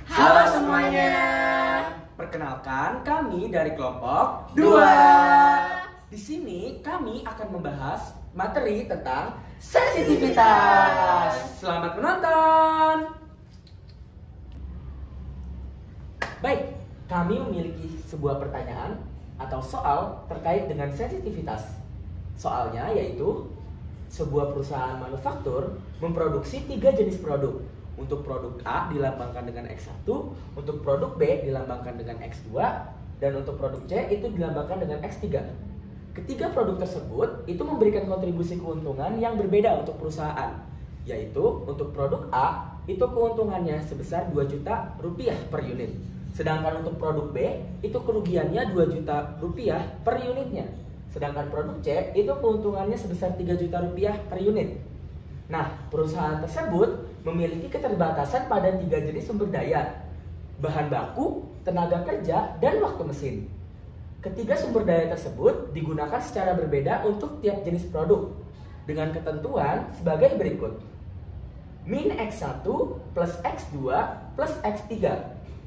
Halo semuanya. Perkenalkan, kami dari kelompok 2. Di sini kami akan membahas materi tentang sensitivitas. Selamat menonton. Baik, kami memiliki sebuah pertanyaan atau soal terkait dengan sensitivitas. Soalnya yaitu sebuah perusahaan manufaktur memproduksi 3 jenis produk. Untuk produk A dilambangkan dengan X1, untuk produk B dilambangkan dengan X2, dan untuk produk C itu dilambangkan dengan X3. Ketiga produk tersebut itu memberikan kontribusi keuntungan yang berbeda untuk perusahaan. Yaitu untuk produk A itu keuntungannya sebesar 2 juta rupiah per unit. Sedangkan untuk produk B itu kerugiannya 2 juta rupiah per unitnya. Sedangkan produk C itu keuntungannya sebesar 3 juta rupiah per unit. Nah, perusahaan tersebut memiliki keterbatasan pada 3 jenis sumber daya: bahan baku, tenaga kerja, dan waktu mesin. Ketiga sumber daya tersebut digunakan secara berbeda untuk tiap jenis produk dengan ketentuan sebagai berikut. Min X1 plus X2 plus X3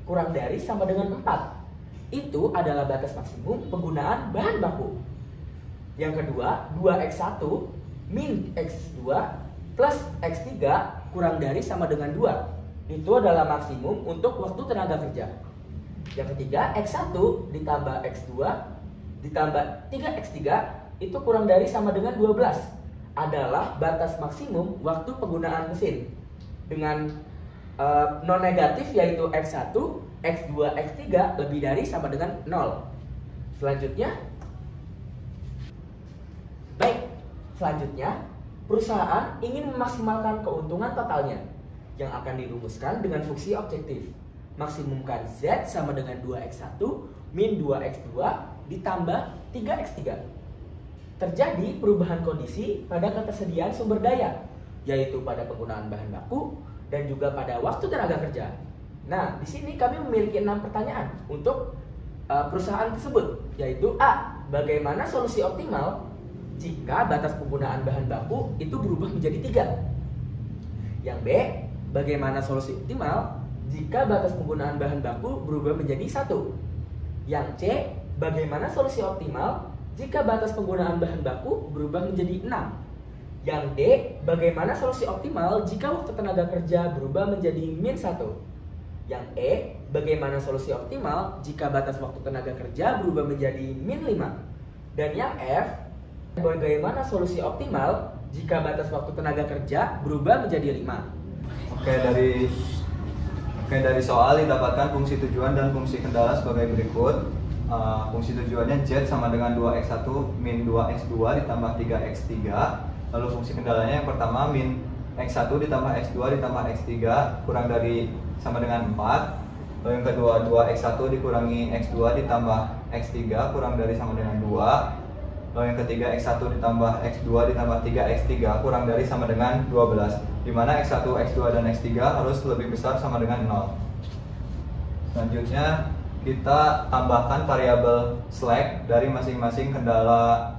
kurang dari sama dengan 4. Itu adalah batas maksimum penggunaan bahan baku. Yang kedua, 2X1 min X2 plus X3 kurang dari sama dengan 2. Itu adalah maksimum untuk waktu tenaga kerja. Yang ketiga, X1 ditambah X2 ditambah 3X3 itu kurang dari sama dengan 12. Adalah batas maksimum waktu penggunaan mesin. Dengan non negatif yaitu X1, X2, X3 lebih dari sama dengan 0. Selanjutnya, perusahaan ingin memaksimalkan keuntungan totalnya yang akan dirumuskan dengan fungsi objektif. Maksimumkan Z sama dengan 2X1 min 2X2 ditambah 3X3. Terjadi perubahan kondisi pada ketersediaan sumber daya, yaitu pada penggunaan bahan baku dan juga pada waktu tenaga kerja. Nah, di sini kami memiliki 6 pertanyaan untuk perusahaan tersebut, yaitu A. Bagaimana solusi optimal jika batas penggunaan bahan baku itu berubah menjadi 3? Yang B. Bagaimana solusi optimal jika batas penggunaan bahan baku berubah menjadi 1? Yang C. Bagaimana solusi optimal jika batas penggunaan bahan baku berubah menjadi 6? Yang D. Bagaimana solusi optimal jika waktu tenaga kerja berubah menjadi min 1? Yang E. Bagaimana solusi optimal jika batas waktu tenaga kerja berubah menjadi min 5? Dan yang F. Bagaimana solusi optimal jika batas waktu tenaga kerja berubah menjadi 5? Oke, dari soal didapatkan fungsi tujuan dan fungsi kendala sebagai berikut. Fungsi tujuannya Z sama dengan 2X1 min 2X2 ditambah 3X3. Lalu fungsi kendalanya yang pertama min X1 ditambah X2 ditambah X3 kurang dari sama dengan 4. Lalu yang kedua 2X1 dikurangi X2 ditambah X3 kurang dari sama dengan 2. Lalu yang ketiga X1 ditambah X2 ditambah 3X3 kurang dari sama dengan 12, di mana X1, X2, dan X3 harus lebih besar sama dengan 0. Selanjutnya kita tambahkan variabel slack dari masing-masing kendala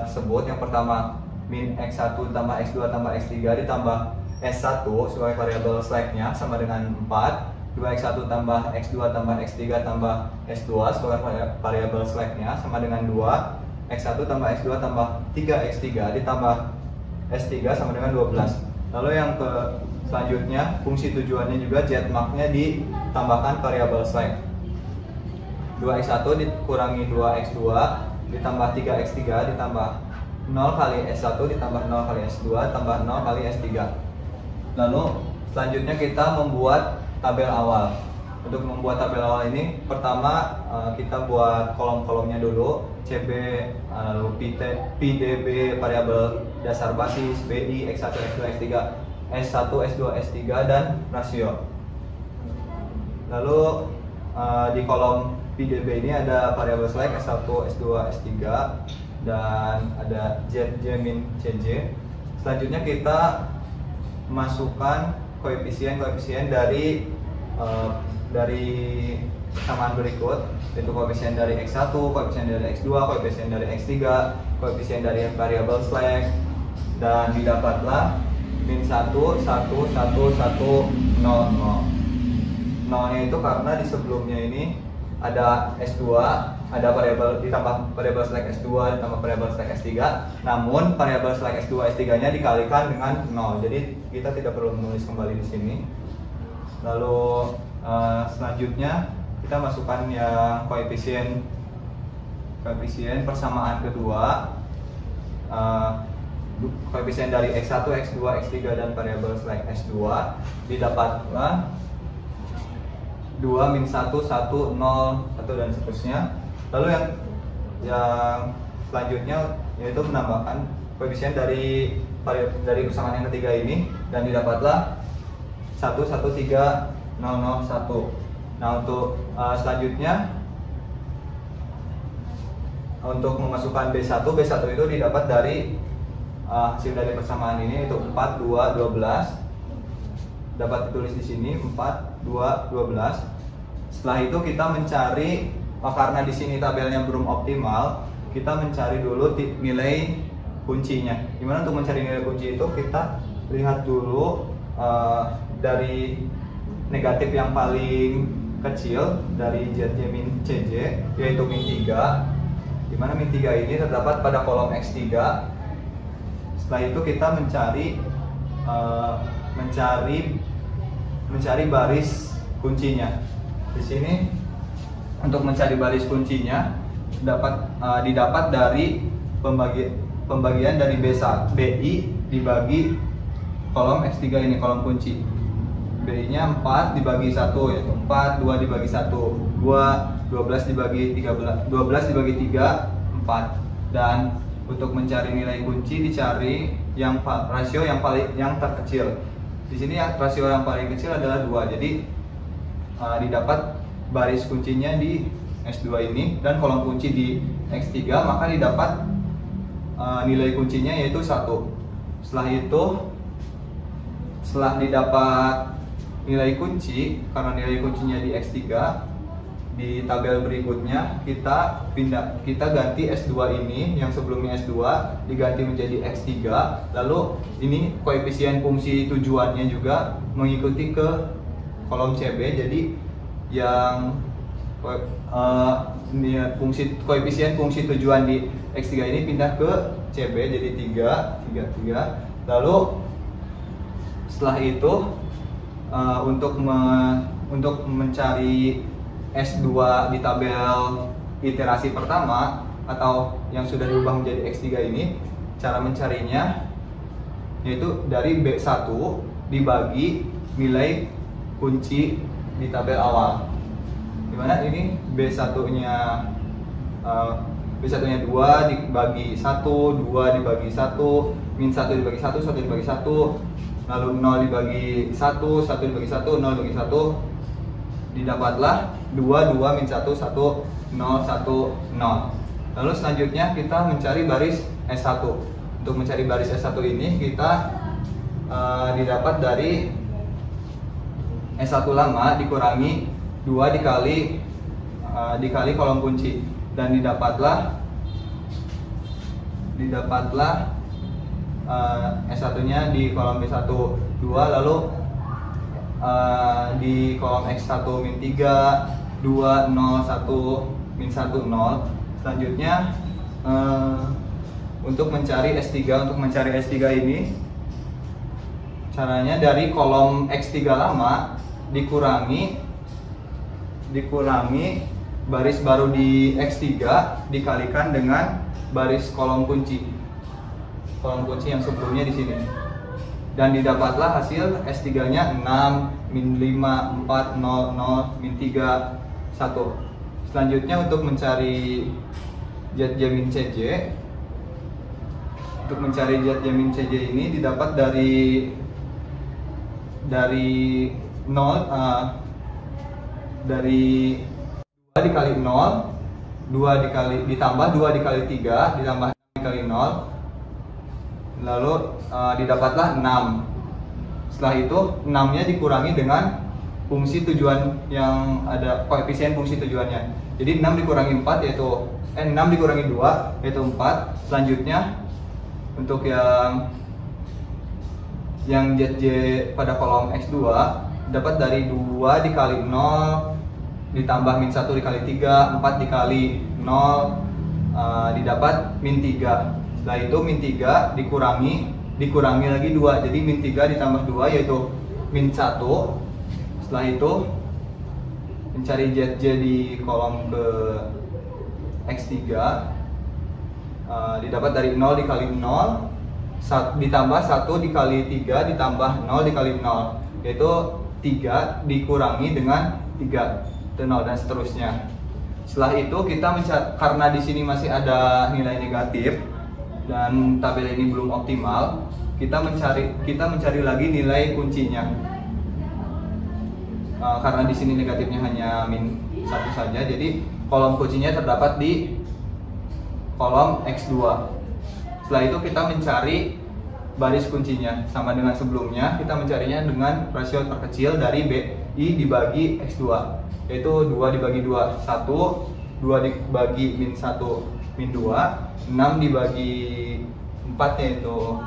tersebut. Yang pertama min X1 tambah X2 tambah X3 ditambah S1 sebagai variabel slacknya sama dengan 4. 2X1 tambah X2 tambah X3 tambah S2 sebagai variabel slacknya sama dengan 2. X1 tambah X2 tambah 3X3 ditambah S3 sama dengan 12. Lalu yang selanjutnya fungsi tujuannya juga Z-max-nya ditambahkan variabel slack. 2X1 dikurangi 2X2 ditambah 3X3 ditambah 0 kali S1 ditambah 0 kali S2 tambah 0 kali S3. Lalu selanjutnya kita membuat tabel awal. Untuk membuat tabel awal ini, pertama kita buat kolom-kolomnya dulu. CB, lalu PDB, variabel dasar basis, BI, X1, X2, X3, S1, S2, S3, dan rasio. Lalu di kolom PDB ini ada variabel slack S1, S2, S3, dan ada ZJ min CJ. Selanjutnya kita masukkan koefisien dari kesamaan berikut, yaitu koefisien dari X1, koefisien dari X2, koefisien dari X3, koefisien dari variabel slack, dan didapatlah min 1 1 1 1 0 0. Nolnya itu karena di sebelumnya ini ada S2, ada variabel ditambah variabel select S2 ditambah variabel select S3. Namun variabel select S2 S3-nya dikalikan dengan 0. Jadi kita tidak perlu menulis kembali di sini. Lalu selanjutnya kita masukkan yang koefisien persamaan kedua. Koefisien dari X1, X2, X3 dan variabel select S2 didapatlah 2 min 1 1 0 1 dan seterusnya. Lalu yang selanjutnya yaitu menambahkan koefisien dari persamaan yang ketiga ini dan didapatlah 1 1 3 0 0 1. Nah, untuk selanjutnya untuk memasukkan B1 itu didapat dari hasil dari persamaan ini, yaitu 4 2 12. Dapat ditulis di sini 4 2 12. Setelah itu kita mencari, karena di sini tabelnya belum optimal, kita mencari dulu nilai kuncinya. Gimana untuk mencari nilai kunci itu? Kita lihat dulu dari negatif yang paling kecil dari ZJ min CJ, yaitu min 3. Dimana min 3 ini terdapat pada kolom X3. Setelah itu kita mencari baris kuncinya. Di sini untuk mencari baris kuncinya didapat dari pembagian dari BI dibagi kolom X3 ini, kolom kunci. BI-nya 4 dibagi 1, yaitu 4, 2 dibagi 1, 2, 12 dibagi 13, 12 dibagi 3, 4. Dan untuk mencari nilai kunci dicari rasio yang terkecil. Di sini rasio yang paling kecil adalah 2. Jadi didapat baris kuncinya di S2 ini dan kolom kunci di X3, maka didapat nilai kuncinya yaitu 1. Setelah didapat nilai kunci, karena nilai kuncinya di X3, di tabel berikutnya kita ganti S2 ini, yang sebelumnya S2 diganti menjadi X3. Lalu ini koefisien fungsi tujuannya juga mengikuti ke kolom CB. Jadi yang koefisien fungsi tujuan di X3 ini pindah ke CB jadi 3. Lalu setelah itu untuk mencari S2 di tabel iterasi pertama atau yang sudah diubah menjadi X3 ini, cara mencarinya yaitu dari B1 dibagi nilai kunci di tabel awal. Dimana ini B1-nya 2 dibagi 1, 2 dibagi 1, min 1 dibagi 1, 1 dibagi 1, lalu 0 dibagi 1, 1 dibagi 1, 0 dibagi 1, didapatlah 2, 2 min 1, 1, 0, 1, 0. Lalu selanjutnya kita mencari baris S1. Untuk mencari baris S1 ini kita didapat dari S1 lama dikurangi 2 dikali kolom kunci, dan didapatlah S1-nya di kolom B1 2, lalu di kolom X1 min 3, 2, 0, 1, min 1, 0. Selanjutnya untuk mencari S3 ini caranya dari kolom X3 lama dikurangi baris baru di X3 dikalikan dengan baris kolom kunci yang sebelumnya di sini, dan didapatlah hasil S3-nya 6, min 5, 4, 0, 0, min 3, 1. Selanjutnya untuk mencari ZJ min CJ, ini didapat dari 2 dikali 0, 2 ditambah 2 dikali 3 ditambah 6 dikali 0, lalu didapatlah 6. Setelah itu 6-nya dikurangi dengan fungsi tujuan yang ada koefisien fungsi tujuannya. Jadi 6 dikurangi 4 yaitu 6 dikurangi 2 yaitu 4. Selanjutnya untuk yang yang ZJ pada kolom X2 dapat dari 2 dikali 0 ditambah min 1 dikali 3, 4 dikali 0 didapat min 3. Setelah itu min 3 dikurangi lagi 2, jadi min 3 ditambah 2 yaitu min 1. Setelah itu mencari ZJ di kolom ke X3, didapat dari 0 dikali 0 ditambah 1 dikali 3 ditambah 0 dikali 0, yaitu 3 dikurangi dengan 3 dan 0 dan seterusnya. Setelah itu kita karena di sini masih ada nilai negatif dan tabel ini belum optimal, kita mencari lagi nilai kuncinya. Karena di sini negatifnya hanya min 1 saja, jadi kolom kuncinya terdapat di kolom X2. Setelah itu kita mencari baris kuncinya, sama dengan sebelumnya kita mencarinya dengan rasio terkecil dari BI dibagi X2, yaitu 2 dibagi 2, 1, 2 dibagi min 1, min 2, 6 dibagi 4 yaitu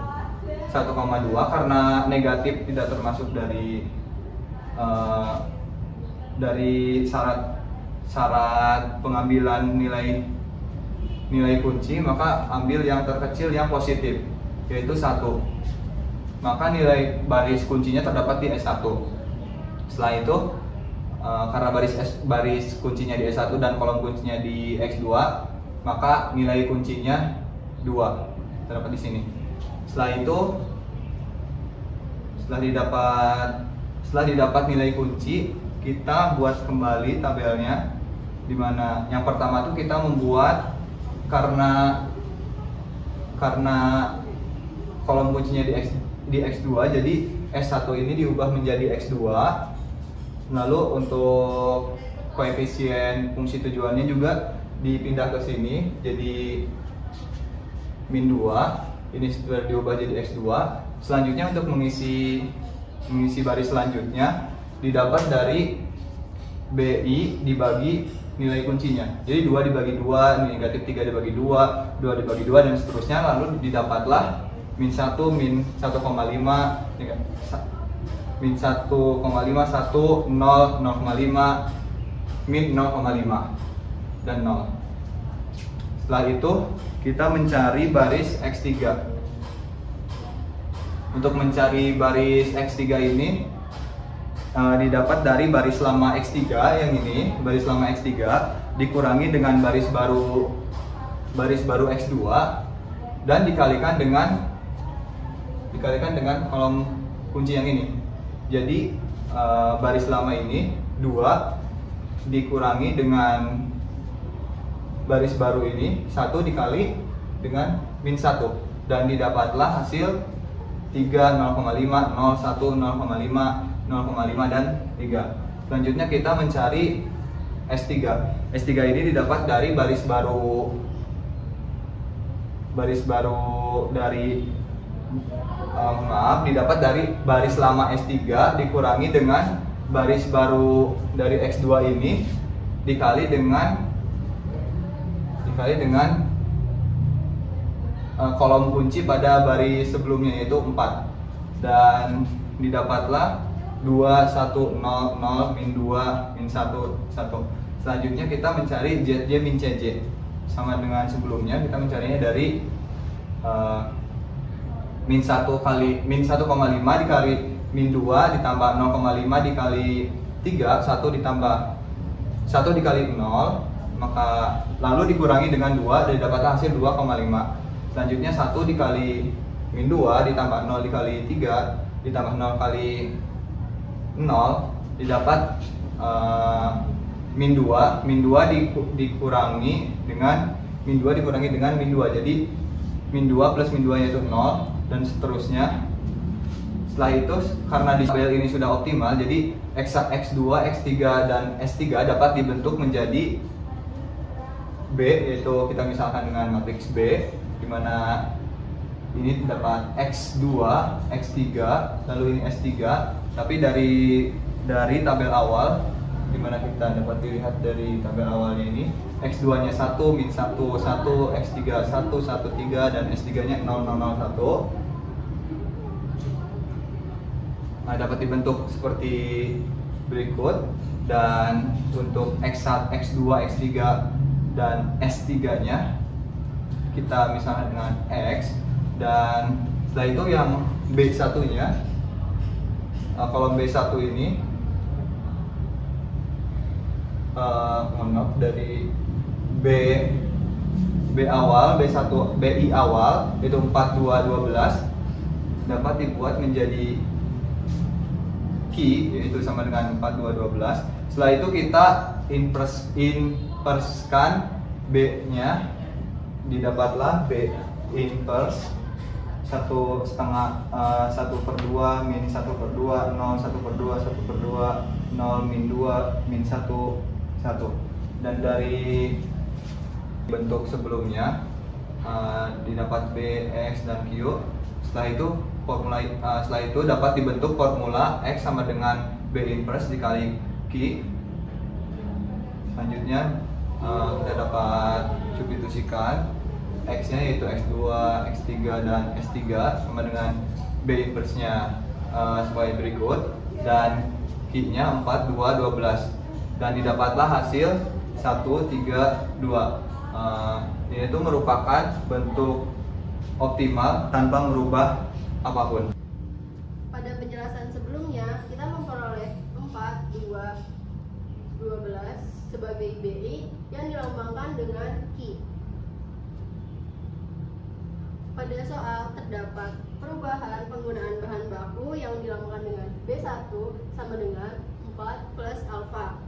1,2, karena negatif tidak termasuk dari syarat pengambilan nilai kunci, maka ambil yang terkecil yang positif yaitu 1, maka nilai baris kuncinya terdapat di S1. Setelah itu karena baris kuncinya di S1 dan kolom kuncinya di X2, maka nilai kuncinya 2 terdapat di sini. Setelah itu setelah didapat nilai kunci, kita buat kembali tabelnya, dimana yang pertama tuh kita membuat karena kolom kuncinya di X2, jadi S1 ini diubah menjadi X2. Lalu untuk koefisien fungsi tujuannya juga dipindah ke sini jadi min 2, ini sudah diubah jadi X2. Selanjutnya untuk mengisi baris selanjutnya didapat dari BI dibagi nilai kuncinya. Jadi 2 dibagi 2, ini negatif, 3 dibagi 2, 2 dibagi 2 dan seterusnya. Lalu didapatlah min 1, min 1,5, min 1,5, 1, 0, 0,5, min 0,5 dan 0. Setelah itu kita mencari baris X3. Untuk mencari baris X3 ini didapat dari baris lama X3 yang ini, baris lama X3 dikurangi dengan baris baru X2 dan dikalikan dengan kolom kunci yang ini. Jadi baris lama ini 2 dikurangi dengan baris baru ini 1 dikali dengan min 1 dan didapatlah hasil 3, 0,5, 0, 1, 0,5, 0,5 dan 3. Selanjutnya kita mencari S3. S3 ini didapat dari baris baru didapat dari baris lama S3 dikurangi dengan baris baru dari X2 ini dikali dengan kolom kunci pada baris sebelumnya yaitu 4 dan didapatlah 2, 1, 0, 0, min 2, min 1, 1. Selanjutnya kita mencari ZJ min CJ. Sama dengan sebelumnya, kita mencarinya dari min 1,5 dikali min 2 ditambah 0,5 dikali 3, 1 ditambah 1 dikali 0, maka lalu dikurangi dengan 2 dan didapatlah hasil 2,5. Selanjutnya 1 dikali min 2 ditambah 0 dikali 3 ditambah 0 kali 0 didapat min 2 dikurangi dengan min 2, jadi min 2 plus min 2 yaitu 0 dan seterusnya. Setelah itu karena di tabel ini sudah optimal, jadi X2, X3 dan S3 dapat dibentuk menjadi B, yaitu kita misalkan dengan matriks B, di mana ini terdapat X2, X3, lalu ini S3. Tapi dari tabel awal, di mana kita dapat dilihat dari tabel awalnya ini, X2 nya 1, min 1, 1, X3 1, 1, 3 dan S3 nya 0, 0, 0, 1. dapat dibentuk seperti berikut. Dan untuk X1, X2, X3 dan S3-nya kita misalkan dengan X, dan setelah itu yang B1-nya, kolom B1 ini dari B awal, B1, BI awal itu 4, 2, 12 dapat dibuat menjadi key, yaitu sama dengan 4, 2, 12. Setelah itu kita inverskan B-nya, didapatlah B inverse 1/2, 1/2, min 1/2, 0, 1/2, 1/2, 0, min 2, min 1, 1. Dan dari bentuk sebelumnya didapat B, X, dan Q. Setelah itu dapat dibentuk formula X sama dengan B inverse dikali Q. Selanjutnya kita dapat substitusikan X-nya, yaitu X2, X3, dan S3 sama dengan B inverse-nya sebagai berikut, dan Q-nya 4, 2, 12, dan didapatlah hasil 1, 3, 2. Ini itu merupakan bentuk optimal tanpa merubah apapun. Pada penjelasan sebelumnya, kita memperoleh 4, 2, 12 sebagai BI yang dilambangkan dengan Q. Pada soal terdapat perubahan penggunaan bahan baku yang dilambangkan dengan B1 sama dengan 4 plus alfa.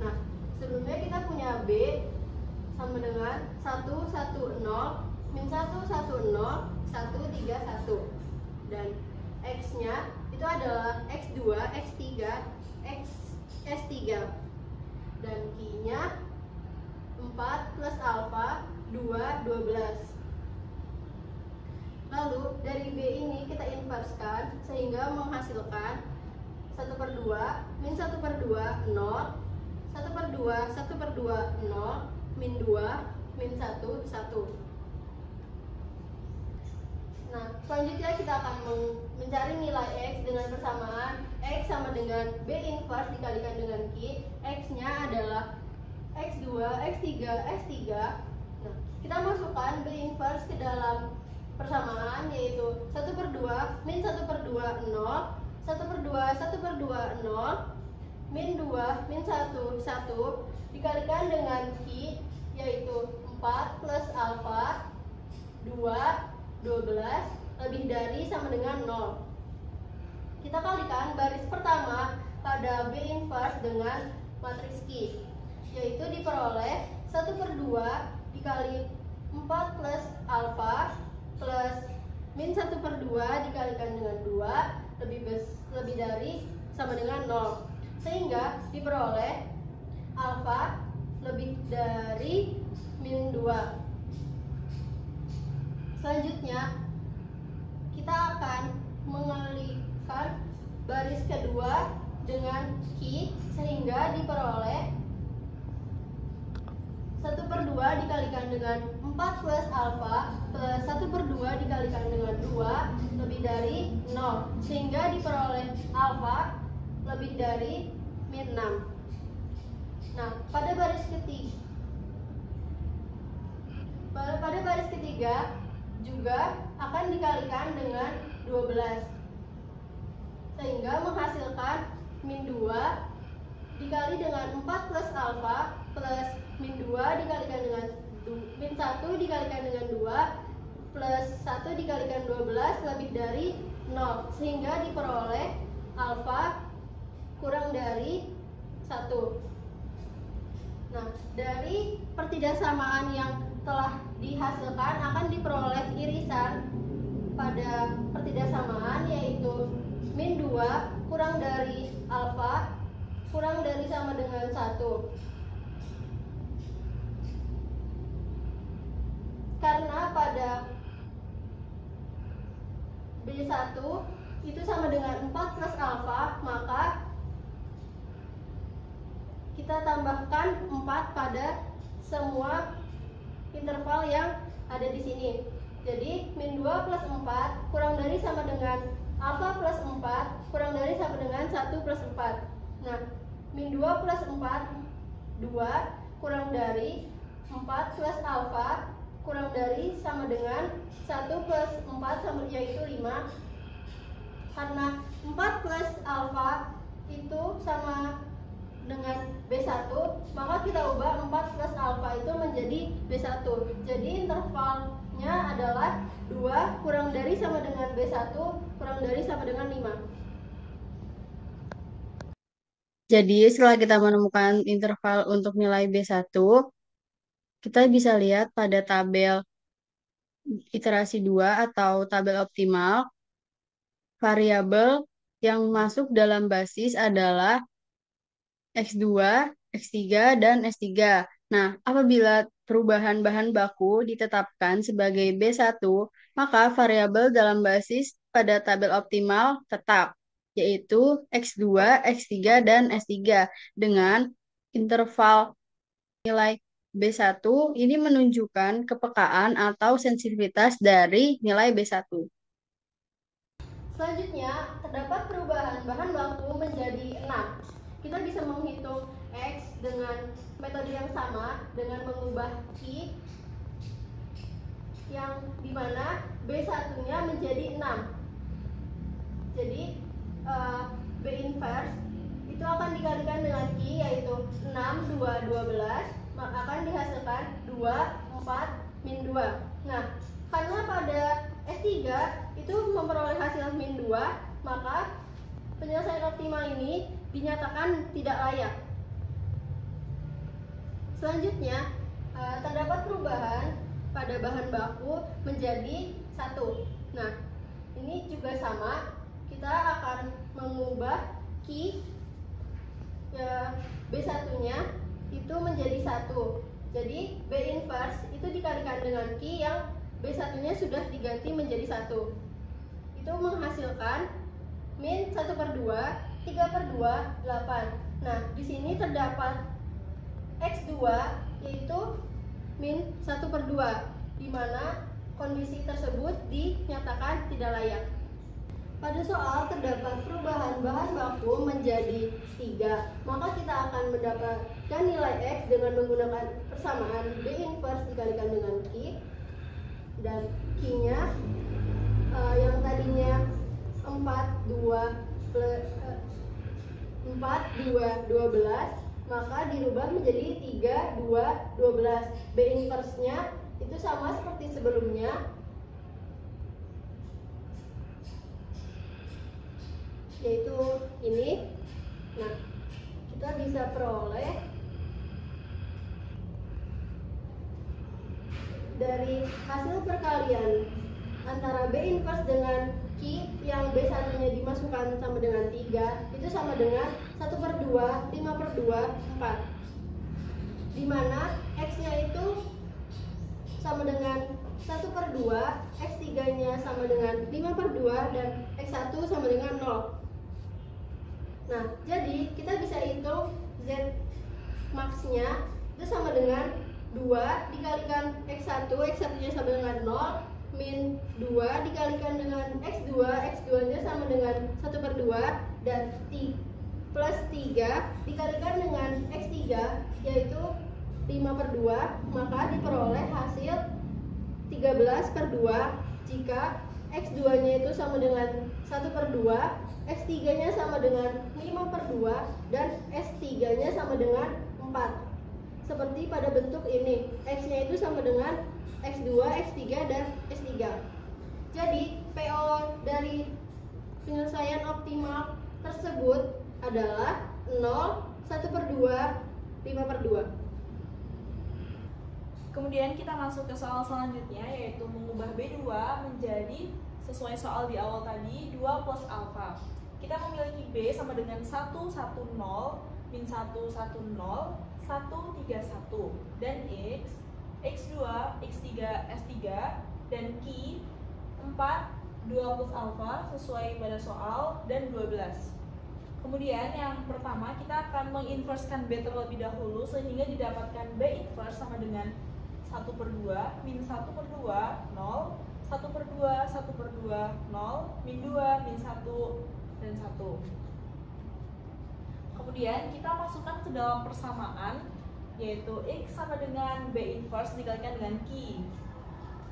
Nah, sebelumnya kita punya B sama dengan 1, 1, 0, min 1, 1, 0, 1, 3, 1. Dan X-nya itu adalah X2, X3, S3. Dan Q-nya 4 plus alfa 2, 12. Lalu dari B ini kita inverskan sehingga menghasilkan 1/2, min 1/2, 0, 1/2, 1/2, 0, min 2, min 1, 1. Nah, selanjutnya kita akan mencari nilai X dengan persamaan X sama dengan B inverse dikalikan dengan Q. X-nya adalah X2, X3, S3. Nah, kita masukkan B inverse ke dalam persamaan, yaitu 1/2, min 1/2, 0, 1/2, 1/2, 0, min 2, min 1, 1 dikalikan dengan Q, yaitu 4 plus alfa 2, 12 lebih dari sama dengan 0. Kita kalikan baris pertama pada B inverse dengan matriks Q, yaitu diperoleh 1/2 dikali 4 plus alfa plus min 1/2 dikalikan dengan 2 lebih dari sama dengan 0, sehingga diperoleh alfa lebih dari min 2. Selanjutnya kita akan mengalihkan baris kedua dengan Q sehingga diperoleh 1/2 dikalikan dengan 4 plus alfa plus 1/2 dikalikan dengan 2 lebih dari 0, sehingga diperoleh alfa lebih dari min 6. Nah, pada baris ketiga juga akan dikalikan dengan 12, sehingga menghasilkan min 2 dikali dengan 4 plus alfa plus min 2 dikalikan dengan min 1 dikalikan dengan 2 plus 1 dikalikan 12 lebih dari 0, sehingga diperoleh alfa kurang dari 1. Nah, dari pertidaksamaan yang telah dihasilkan akan diperoleh irisan pada pertidaksamaan, yaitu min 2 kurang dari alfa kurang dari sama dengan 1. Karena pada B1 itu sama dengan 4 plus alfa, maka kita tambahkan 4 pada semua interval yang ada di sini. Jadi min 2 plus 4 kurang dari sama dengan alfa plus 4 kurang dari sama dengan 1 plus 4. Nah, min 2 plus 4, 2 kurang dari 4 plus alfa kurang dari sama dengan 1 plus 4 yaitu 5. Karena 4 plus alfa itu sama dengan B1, maka kita ubah 4 plus alfa itu menjadi B1. Jadi intervalnya adalah 2 kurang dari sama dengan B1 kurang dari sama dengan 5. Jadi setelah kita menemukan interval untuk nilai B1, kita bisa lihat pada tabel iterasi 2 atau tabel optimal, variabel yang masuk dalam basis adalah X2, X3, dan S3. Nah, apabila perubahan bahan baku ditetapkan sebagai B1, maka variabel dalam basis pada tabel optimal tetap, yaitu X2, X3, dan S3 dengan interval nilai B1 ini menunjukkan kepekaan atau sensitivitas dari nilai B1. Selanjutnya, terdapat perubahan bahan baku menjadi 6. Kita bisa menghitung X dengan metode yang sama dengan mengubah Q yang dimana B1-nya menjadi 6. Jadi B inverse itu akan dikalikan dengan Q yaitu 6, 2, 12 akan dihasilkan 2, 4, min 2. Nah, karena pada S3 itu memperoleh hasil min 2, maka penyelesaian optimal ini dinyatakan tidak layak. Selanjutnya, terdapat perubahan pada bahan baku menjadi 1. Nah, ini juga sama, kita akan mengubah Q B1-nya itu menjadi 1. Jadi B inverse itu dikalikan dengan Q yang B1-nya sudah diganti menjadi 1. Itu menghasilkan min 1/2, 3/2, 8. Nah, di sini terdapat X2 yaitu min 1/2, di mana kondisi tersebut dinyatakan tidak layak. Pada soal terdapat perubahan bahan baku menjadi 3, maka kita akan mendapatkan nilai X dengan menggunakan persamaan B inverse dikalikan dengan Q, dan Q-nya yang tadinya 4, 2, 12, maka dirubah menjadi 3, 2, 12. B inverse-nya itu sama seperti sebelumnya, yaitu ini. Nah, kita bisa peroleh dari hasil perkalian antara B inverse dengan Q yang B1-nya dimasukkan sama dengan 3 itu sama dengan 1/2, 5/2, 4, di mana X-nya itu sama dengan 1/2, X3-nya sama dengan 5/2, dan X1 sama dengan 0. Nah, jadi kita bisa hitung Z max-nya itu sama dengan 2 dikalikan X1, X1-nya sama dengan 0, min 2 dikalikan dengan X2, X2-nya sama dengan 1/2, dan plus 3 dikalikan dengan X3 yaitu 5/2, maka diperoleh hasil 13/2 jika X2-nya itu sama dengan 1/2, X3-nya sama dengan 5/2, dan S3-nya sama dengan 4. Seperti pada bentuk ini, X-nya itu sama dengan X2, X3, dan S3. Jadi, PO dari penyelesaian optimal tersebut adalah 0, 1/2, 5/2. Kemudian kita masuk ke soal selanjutnya, yaitu mengubah B2 menjadi sesuai soal di awal tadi 2 plus alfa. Kita memiliki B sama dengan 1, 1, 0, min 1, 1, 0, 1, 3, 1, dan X, X2, X3, S3, dan Q 4, 2 plus alfa sesuai pada soal, dan 12. Kemudian yang pertama kita akan menginverskan B terlebih dahulu sehingga didapatkan B inverse sama dengan 1/2, min 1/2, 0, 1/2, 1/2, 0, min 2, min 1, dan 1. Kemudian kita masukkan ke dalam persamaan, yaitu X sama dengan B inverse dikalikan dengan Q.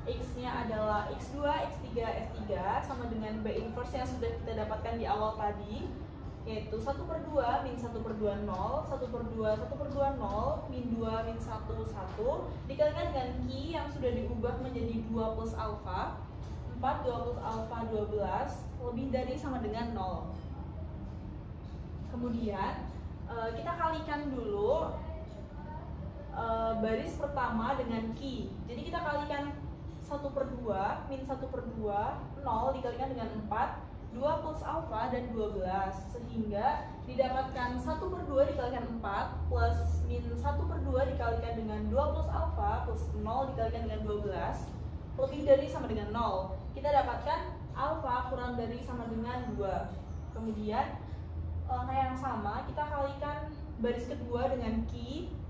X-nya adalah X2, X3, S3 sama dengan B inverse yang sudah kita dapatkan di awal tadi, yaitu 1/2 min 1/2 0, 1/2 1/2 0, min 2 min 1 1 dikalikan dengan Q yang sudah diubah menjadi 2 plus alfa, 4 2 plus alfa 12 lebih dari sama dengan 0. Kemudian kita kalikan dulu baris pertama dengan Q. Jadi kita kalikan 1/2 min 1/2 0 dikalikan dengan 4, 2 plus alfa dan 12, sehingga didapatkan 1/2 dikalikan 4 plus min 1/2 dikalikan dengan 2 plus alfa plus 0 dikalikan dengan 12 lebih dari sama dengan 0. Kita dapatkan alfa kurang dari sama dengan 2. Kemudian langkah yang sama kita kalikan baris kedua dengan Q,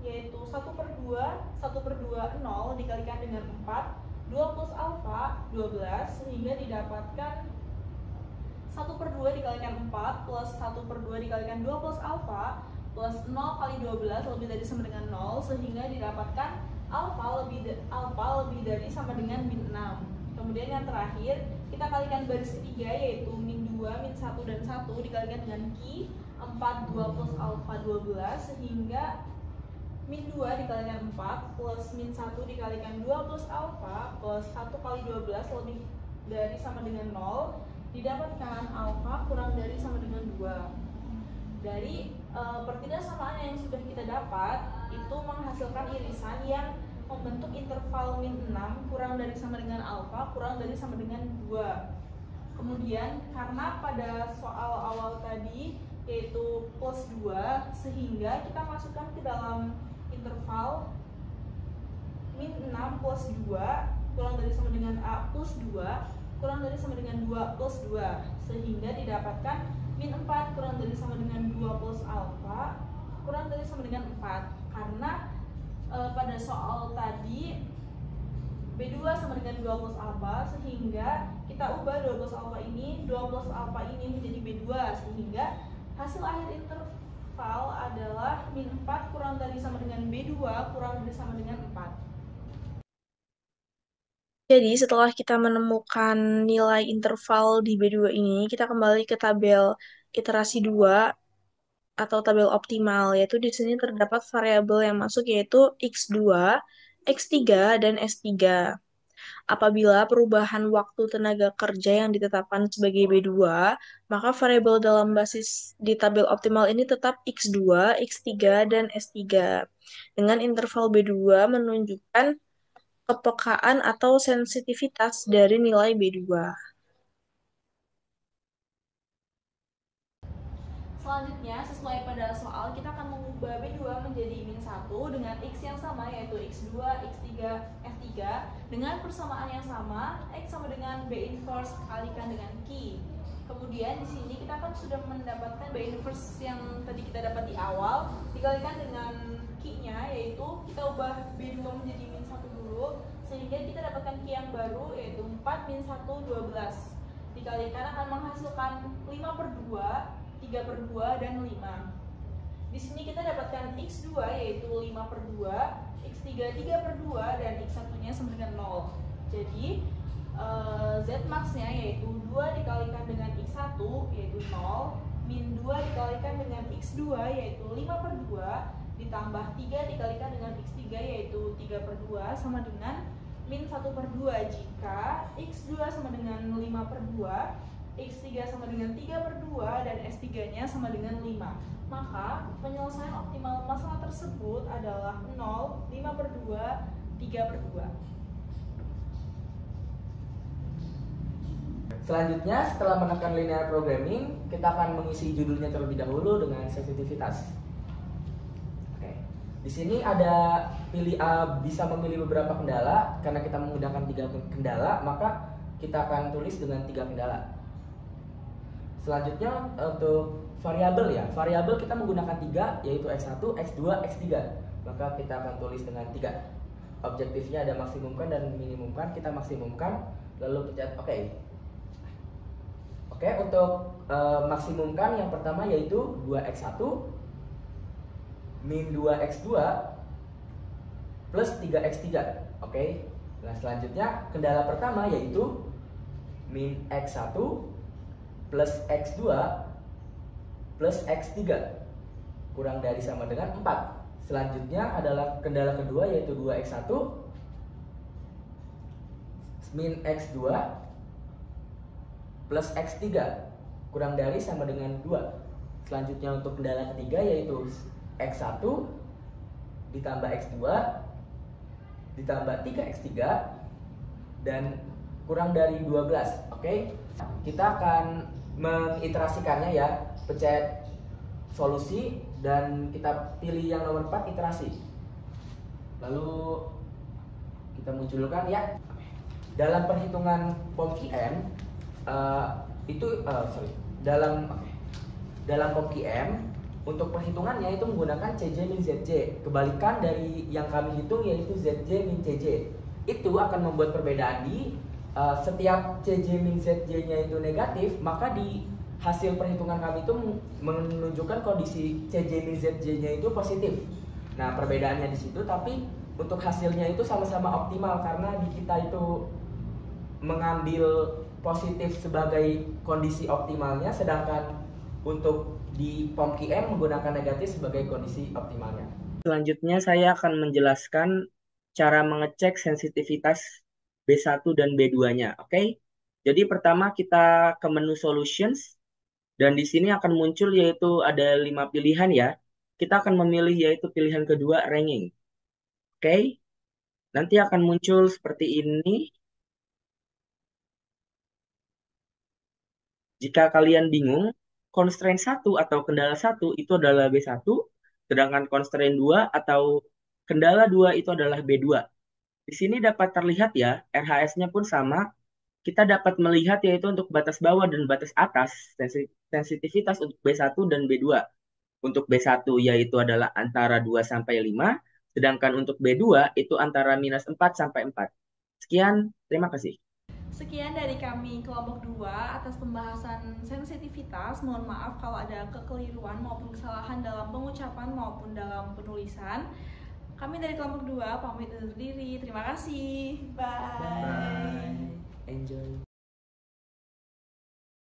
yaitu 1/2 1/2 0 dikalikan dengan 4, 2 plus alfa 12, sehingga didapatkan 1/2 dikalikan 4 plus 1/2 dikalikan 2 plus alfa plus 0 kali 12 lebih dari sama dengan 0, sehingga didapatkan alfa lebih dari sama dengan min 6. Kemudian yang terakhir kita kalikan baris ketiga, yaitu min 2 min 1 dan 1 dikalikan dengan Q, 4 2 plus alfa 12, sehingga min 2 dikalikan 4 plus min 1 dikalikan 2 plus alfa plus 1 kali 12 lebih dari sama dengan 0, didapatkan alfa kurang dari sama dengan 2. Dari pertidaksamaan yang sudah kita dapat itu menghasilkan irisan yang membentuk interval min 6 kurang dari sama dengan alfa kurang dari sama dengan 2. Kemudian karena pada soal awal tadi yaitu plus 2, sehingga kita masukkan ke dalam interval min 6 plus 2 kurang dari sama dengan A plus 2 kurang dari sama dengan 2 plus 2, sehingga didapatkan min 4 kurang dari sama dengan 2 plus alfa kurang dari sama dengan 4. Karena pada soal tadi B2 sama dengan 2 plus alfa, sehingga kita ubah 2 plus alfa ini menjadi B2, sehingga hasil akhir interval adalah min 4 kurang dari sama dengan B2 kurang dari sama dengan 4. Jadi setelah kita menemukan nilai interval di B2 ini, kita kembali ke tabel iterasi 2 atau tabel optimal, yaitu di sini terdapat variabel yang masuk yaitu X2, X3, dan S3. Apabila perubahan waktu tenaga kerja yang ditetapkan sebagai B2, maka variabel dalam basis di tabel optimal ini tetap X2, X3, dan S3. Dengan interval B2 menunjukkan kepekaan atau sensitivitas dari nilai B2. Selanjutnya, sesuai pada soal, kita akan mengubah B2 menjadi min 1 dengan X yang sama, yaitu X2, X3, S3 dengan persamaan yang sama, X sama dengan B inverse kalikan dengan Q. Kemudian di sini kita kan sudah mendapatkan B inverse yang tadi kita dapat di awal dikalikan dengan Q-nya, yaitu kita ubah B2 menjadi min 1 dulu, sehingga kita dapatkan Q yang baru yaitu 4 min 1 12 dikalikan akan menghasilkan 5/2, 3/2, dan 5. Di sini kita dapatkan X2 yaitu 5/2, X3 3/2, dan X1-nya sama dengan 0. Jadi Z max-nya yaitu 2 dikalikan dengan X1 yaitu 0, min 2 dikalikan dengan X2 yaitu 5/2, ditambah 3 dikalikan dengan X3 yaitu 3/2 sama dengan min 1/2 jika X2 sama dengan 5/2, X3 sama dengan 3/2, dan S3-nya sama dengan 5. Maka penyelesaian optimal masalah tersebut adalah 0, 5/2, 3/2. Selanjutnya, setelah menekan linear programming, kita akan mengisi judulnya terlebih dahulu dengan sensitivitas. Oke. Di sini ada bisa memilih beberapa kendala. Karena kita menggunakan 3 kendala, maka kita akan tulis dengan 3 kendala. Selanjutnya untuk variabel ya. Variabel kita menggunakan 3 yaitu X1, X2, X3. Maka kita akan tulis dengan 3. Objektifnya ada maksimumkan dan minimumkan. Kita maksimumkan lalu pencet OK. Oke, untuk maksimumkan yang pertama yaitu 2X1 min 2x2 plus 3x3. Oke. Nah, selanjutnya kendala pertama yaitu min x1 plus x2 plus x3 kurang dari sama dengan 4. Selanjutnya adalah kendala kedua yaitu 2x1 min x2 plus x3 kurang dari sama dengan 2. Selanjutnya untuk kendala ketiga yaitu x1 ditambah x2 ditambah 3x3 dan kurang dari 12. Oke. Kita akan mengiterasikannya ya, pencet solusi dan kita pilih yang nomor 4 iterasi. Lalu kita munculkan ya. Dalam perhitungan POM-QM dalam POM-QM untuk perhitungannya itu menggunakan CJ min ZJ. Kebalikan dari yang kami hitung yaitu ZJ min CJ. Itu akan membuat perbedaan di setiap CJ min ZJ-nya itu negatif, maka di hasil perhitungan kami itu menunjukkan kondisi CJ min ZJ-nya itu positif. Nah, perbedaannya di situ, tapi untuk hasilnya itu sama-sama optimal karena di kita itu mengambil positif sebagai kondisi optimalnya, sedangkan untuk di POM-QM menggunakan negatif sebagai kondisi optimalnya. Selanjutnya saya akan menjelaskan cara mengecek sensitivitas B1 dan B2-nya. Oke. Jadi pertama kita ke menu solutions dan di sini akan muncul yaitu ada 5 pilihan ya. Kita akan memilih yaitu pilihan kedua ranking. Oke. Nanti akan muncul seperti ini. Jika kalian bingung, constraint 1 atau kendala 1 itu adalah B1, sedangkan constraint 2 atau kendala 2 itu adalah B2. Di sini dapat terlihat ya, RHS-nya pun sama. Kita dapat melihat yaitu untuk batas bawah dan batas atas, sensitivitas untuk B1 dan B2. Untuk B1 yaitu adalah antara 2 sampai 5, sedangkan untuk B2 itu antara minus 4 sampai 4. Sekian, terima kasih. Sekian dari kami kelompok 2 atas pembahasan sensitivitas. Mohon maaf kalau ada kekeliruan maupun kesalahan dalam pengucapan maupun dalam penulisan. Kami dari kelompok 2 pamit undur diri. Terima kasih. Bye. Bye. Enjoy.